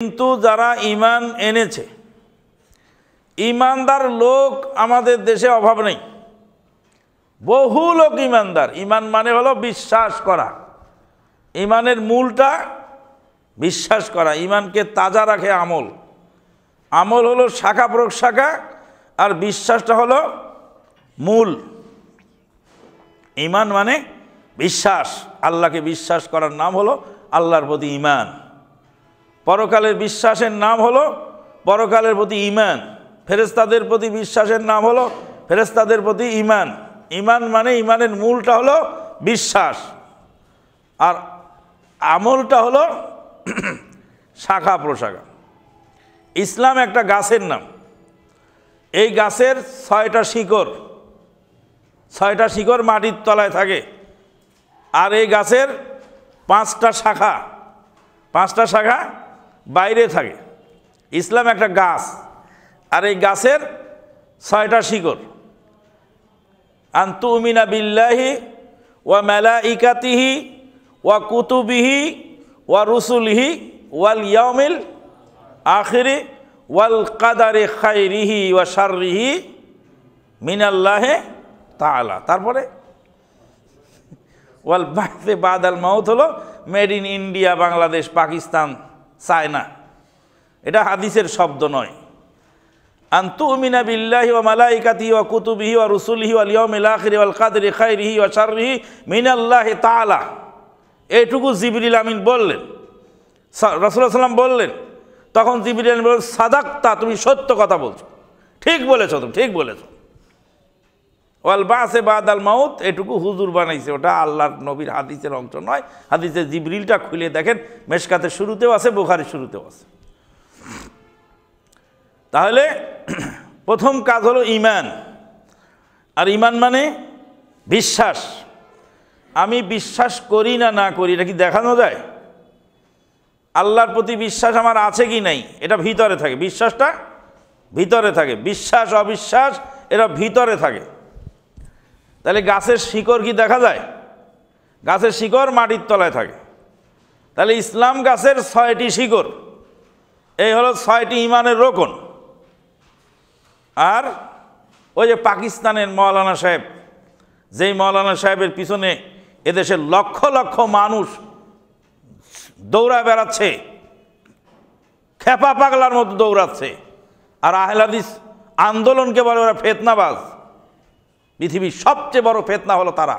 কিন্তু যারা ঈমান এনেছে, ঈমানদার লোক আমাদের দেশে অভাব নেই, বহু লোক ঈমানদার। ঈমান মানে হলো বিশ্বাস করা, ঈমানের মূলটা বিশ্বাস করা। ঈমানকে তাজা রাখে আমল, আমল হলো শাখা প্রশাখা, আর বিশ্বাসটা হলো মূল। ঈমান মানে বিশ্বাস, আল্লাহকে বিশ্বাস করার নাম হলো আল্লাহর প্রতি ঈমান। পরকালের বিশ্বাসের নাম হলো পরকালের প্রতি ঈমান। ফেরেশতাদের প্রতি বিশ্বাসের নাম হলো ফেরেশতাদের প্রতি ঈমান। ঈমান মানে ঈমানের মূলটা হলো বিশ্বাস, আর আমলটা হলো শাখা প্রশাখা। ইসলাম একটা গাছের নাম, এই গাছের ছয়টা শিকড় মাটির তলায় থাকে, আর এই গাছের পাঁচটা শাখা বাইরে থাকে। ইসলাম একটা গাছ, আর এই গাছের ছয়টা শিকড়। আনতুমিনা বিল্লাহি ওয়া মালাইকাতিহি ওয়া কুতুবিহি ওয়া রুসুলিহি ওয়াল ইয়াউমিল আখিরি ওয়াল কাদারি খাইরিহি ওয়া শাররিহি মিনাল্লাহি তাআলা। তারপরে ওয়াল বা'সি বাদাল মাউত হলো made in India, Bangladesh, Pakistan, China. এটা হাদিসের শব্দ নয়। আনতুমিনা বিল্লাহি ওয়া মালাইকাতিহি ওয়া কুতুবিহি ওয়া রুসুলিহি ওয়াল ইয়াউমিল আখিরি ওয়াল কাদরি খাইরিহি ওয়া শাররিহি মিনাল্লাহি তাআলা। এইটুকু জিবরিল আমিন বললেন, রাসূলুল্লাহ সাল্লাম বললেন। তখন জিবরিল আমিন বললেন, সাদাক্তা, তুমি সত্য কথা বলছো, ঠিক বলেছো, তুমি ঠিক বলেছো। ওয়াল বা'সি বাদাল মাউত, এটুকু হুজুর বানাইছে, ওটা আল্লাহর নবীর হাদিসের অংশ নয়। হাদিসের জিবরিলটা খুলে দেখেন, মেশকাতের শুরুতেও আছে, বুখারীর শুরুতেও আছে। তাহলে প্রথম কাজ হলো ঈমান, আর ঈমান মানে বিশ্বাস। আমি বিশ্বাস করি না করি, এটা কি দেখানো যায়? আল্লাহর প্রতি বিশ্বাস আমার আছে কি নাই, এটা ভিতরে থাকে। বিশ্বাসটা ভিতরে থাকে, বিশ্বাস অবিশ্বাস এটা ভিতরে থাকে। তাহলে গাছের শিকড় কি দেখা যায়? গাছের শিকড় মাটির তলায় থাকে। তাহলে ইসলাম গাছের 6টি শিকড়, এই হলো 6টি ঈমানের রোকন। আর ওই যে পাকিস্তানের মৌলানা সাহেব, যেই মৌলানা সাহেবের পিছনে এদেশের লক্ষ লক্ষ মানুষ দৌড়া বেড়াচ্ছে, খেপা পাগলার মতো দৌড়াচ্ছে, আর আহলে হাদিস আন্দোলনকে বলে ওরা ফিতনাবাজ। পৃথিবীর সবচেয়ে বড় ফিতনা হলো তারা।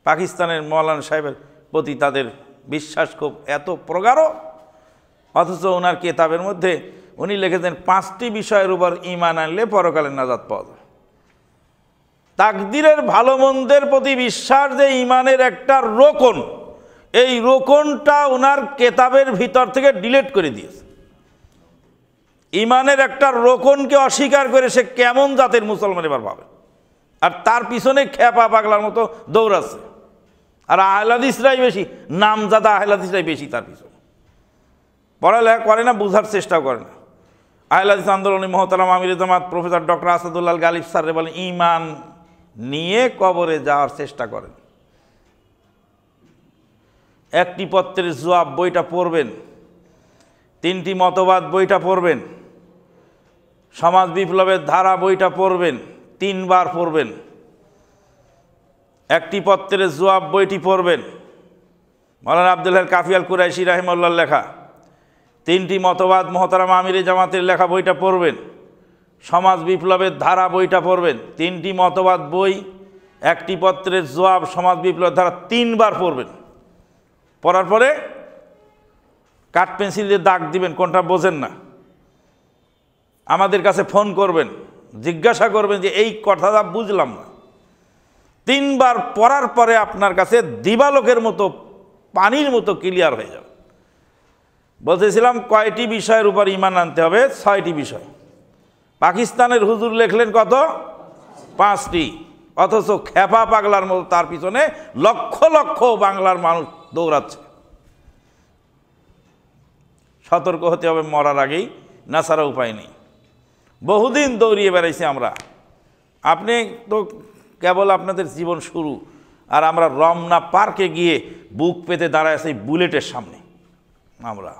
পাকিস্তানের মৌলানা সাহেবের প্রতি তাদের বিশ্বাস খুব এত প্রগাঢ়, অথচ ওনার কিতাবের মধ্যে উনি লিখেছেন 5টি বিষয়ের উপর ঈমান আনলে পরকালে নাজাত পাওয়া যায়। তাকদীরের ভালো মন্দের প্রতি বিশ্বাস যে ঈমানের একটা রোকন, এই রোকনটা ওনার কিতাবের ভিতর থেকে ডিলিট করে দিয়েছে। ঈমানের একটা রোকনকে অস্বীকার করে সে কেমন জাতের মুসলমান এবার ভাবে, আর তার পিছনে খেপা পাগলার মতো দৌড়াচ্ছে। আর আহলে হাদিসরাই বেশি, নামজাদা আহলে হাদিসরাই বেশি তার পিছনে। পড়ালেখা করে না, বোঝার চেষ্টাও করে না। আহলে হাদিস আন্দোলনে মহতারাম আমির জামাত professor doctor Asadullah Ghalib sir বলেন, ঈমান নিয়ে কবরে যাওয়ার চেষ্টা করেন। একটি পত্রের জবাব বইটা পড়বেন, 3টি মতবাদ বইটা পড়বেন, সমাজ বিপ্লবের ধারা বইটা পড়বেন, 3 বার পড়বেন। একটি পত্রের জবাব বইটি পড়বেন, মাওলানা আব্দুল হাই কাফি আল কুরাইশি রাহিমাহুল্লাহর লেখা। 3টি মতবাদ মহতারাম আমির জামাতের লেখা বইটা পড়বেন, সমাজ বিপ্লবের ধারা বইটা পড়বেন। 3টি মতবাদ বই, একটি পত্রের জবাব, সমাজ বিপ্লবের ধারা 3 বার পড়বেন। পড়ার পরে কাঠ পেন্সিল দিয়ে দাগ দিবেন, কোনটা বোঝেন না আমাদের কাছে ফোন করবেন, জিজ্ঞাসা করবেন যে এই কথাটা বুঝলাম না। 3 বার পড়ার পরে আপনার কাছে দিবালোকের মতো, পানির মতো ক্লিয়ার হয়ে যাবে। বলতেছিলাম কয়টি বিষয়ের উপর ঈমান আনতে হবে? 6টি বিষয়। পাকিস্তানের হুজুর লিখলেন কত? 5টি, অথচ খেপা পাগলার মতো তার পিছনে লক্ষ লক্ষ বাংলার মানুষ দৌড়াচ্ছে। সতর্ক হতে হবে মরার আগেই, না ছাড়া উপায় নেই। বহুদিন দৌড়িয়ে বেড়াইছি আমরা, আপনি তো কেবল আপনাদের জীবন শুরু, আর আমরা রমনা পার্কে গিয়ে বুক পেতে দাঁড়ায় আছি বুলেটের সামনে। আমরা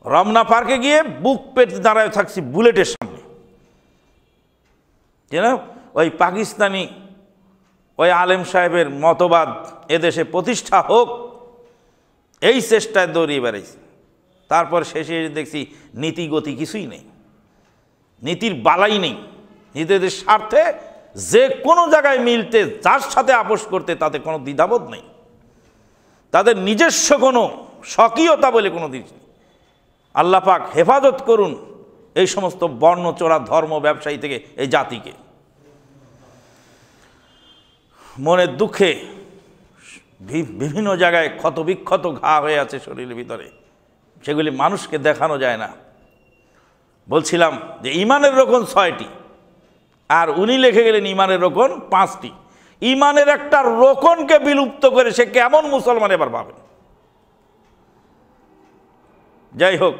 রমনা পার্কে গিয়ে বুক পেতে দাঁড়ায় থাকছি বুলেটের সামনে, যেন ওই পাকিস্তানি ওই আলেম সাহেবের মতবাদ এদেশে প্রতিষ্ঠা হোক এই চেষ্টায় দৌড়িয়ে বেড়াইছি। তারপর শেষে দেখছি নীতিগতি কিছুই নেই, নীতির বালাই নেই। নিজেদের স্বার্থে যে কোনো জায়গায় মিলতে, যার সাথে আপোষ করতে তাতে কোনো দ্বিধাবোধ নেই, তাদের নিজস্ব কোনো স্বকীয়তা বলে কোনো জিনিস নেই। আল্লাহ পাক হেফাজত করুন এই সমস্ত বর্ণচোরা ধর্ম ব্যবসায়ী থেকে এই জাতিকে। মনের দুঃখে বিভিন্ন জায়গায় ক্ষতবিক্ষত ঘা হয়ে আছে শরীরের ভিতরে, সেগুলি মানুষকে দেখানো যায় না। বলছিলাম যে ইমানের রোকন 6টি, আর উনি লিখে গেলেন ইমানের রোকন 5টি। ইমানের একটা রোকনকে বিলুপ্ত করে সে কেমন মুসলমান এবার পাবেন? যাই হোক,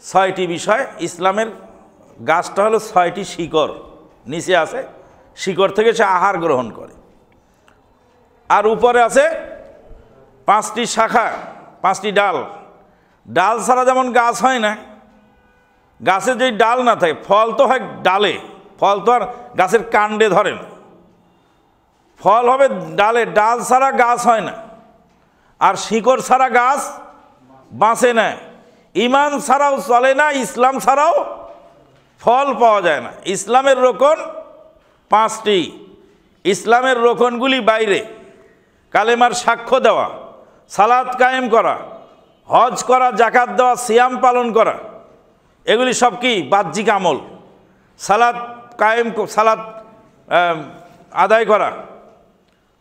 6টি বিষয়। ইসলামের গাছটা হলো 6টি শিকড়, নিচে আছে শিকড় থেকে সে আহার গ্রহণ করে, আর উপরে আছে 5টি শাখা, 5টি ডাল। ডাল ছাড়া যেমন গাছ হয় না, গাছের যদি ডাল না থাকে, ফল তো হয় ডালে, ফল তো আর গাছের কাণ্ডে ধরে না, ফল হবে ডালে। ডাল ছাড়া গাছ হয় না, আর শিকড় ছাড়া গাছ বাঁচে না। ইমান ছাড়াও চলে না, ইসলাম ছাড়াও ফল পাওয়া যায় না। ইসলামের রোকন 5টি। ইসলামের রোকনগুলি বাইরে কালেমার সাক্ষ্য দেওয়া, সালাত কায়েম করা, হজ করা, জাকাত দেওয়া, সিয়াম পালন করা, এগুলি সব কি বাহ্যিক আমল। সালাত কায়েম, সালাত আদায় করা,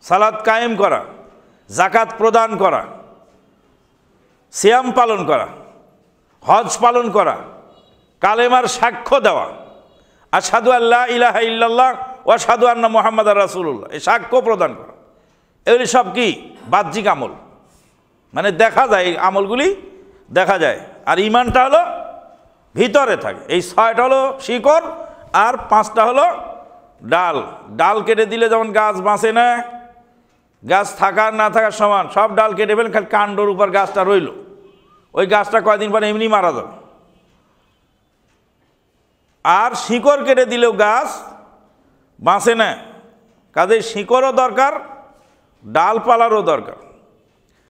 সালাত কায়েম করা, জাকাত প্রদান করা, সিয়াম পালন করা, হজ পালন করা, কালেমার সাক্ষ্য দেওয়া, আশহাদু আল্লা ইলাহা ইল্লাল্লাহ ওয়া আশহাদু আন্না মুহাম্মাদার রাসূলুল্লাহ, এই সাক্ষ্য প্রদান করা, এগুলি সব কি বাহ্যিক আমল, মানে দেখা যায়, এই আমলগুলি দেখা যায়। আর ইমানটা হলো ভিতরে থাকে। এই 6টা হলো শিকড়, আর 5টা হলো ডাল। ডাল কেটে দিলে যেমন গাছ বাঁচে না, গাছ থাকার না থাকার সমান, সব ডাল কেটে ফেলেন, খালি কাণ্ডর উপর গাছটা রইল, ওই গাছটা কয়েকদিন পরে এমনি মারা যাবে। আর শিকড় কেটে দিলেও গাছ বাঁচে না, কাজে শিকড়ও দরকার, ডালপালারও দরকার।